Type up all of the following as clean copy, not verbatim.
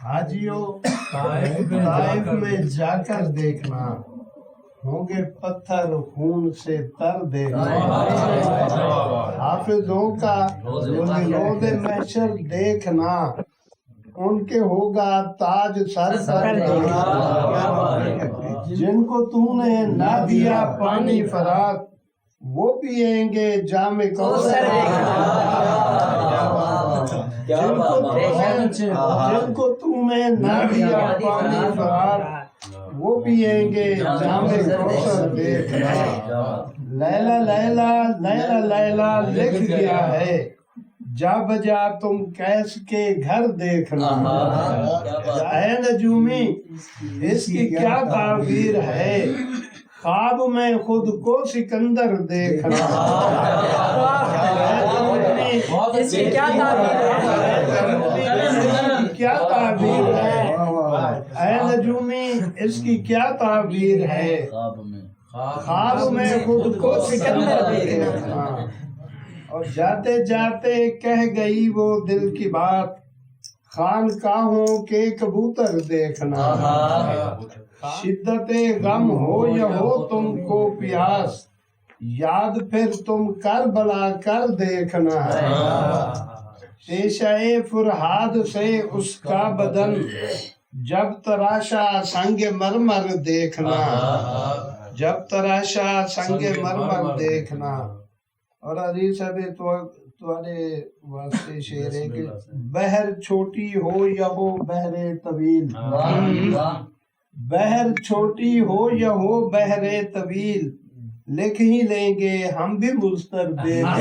حاجیوں طائف میں جا کر دیکھنا، ہوں گے پتھر خون سے تر دیکھنا۔ حافظوں کا روز محشر دیکھنا، ان کے ہوگا تاج سر پر دیکھنا۔ جن کو تو نے نہ دیا پانی فرات، وہ پیئیں گے جام کوثر۔ جن کو تم نے نہ دیا پانی فرات، وہ پیئیں گے جام کوثر دیکھنا۔ لیلا لیلا لیلا لیلا لکھ گیا ہے، جا بجا تم کیس کے گھر دیکھنا۔ اے نجومی اس کی کیا تعبیر ہے، خواب میں خود کو سکندر دیکھنا۔ اس کی کیا کیا تعبیر ہے، اے نجومی اس کی کیا تعبیر ہے، خواب میں خود کو سکندر دیکھنا۔ اور جاتے جاتے کہہ گئی وہ دل کی بات، خانقاہوں کے کبوتر دیکھنا۔ شدت غم ہو یا ہو تم کو پیاس، یاد پھر تم کربلا کر دیکھنا۔ شیشہ فرہاد سے اس کا بدن، جب تراشا سنگ مرمر دیکھنا۔ جب تراشا سنگ مرمر دیکھنا۔ اور عزیز صاحب تمہارے واسطے شعر ہے کہ بحر چھوٹی ہو یا ہو بحر طویل، بحر چھوٹی ہو یا ہو بحر طویل، لکھ ہی لیں گے ہم بھی مضطر دیکھنا۔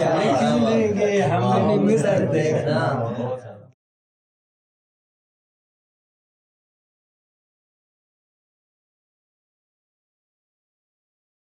لکھ ہی لیں گے ہم بھی مضطر دیکھنا۔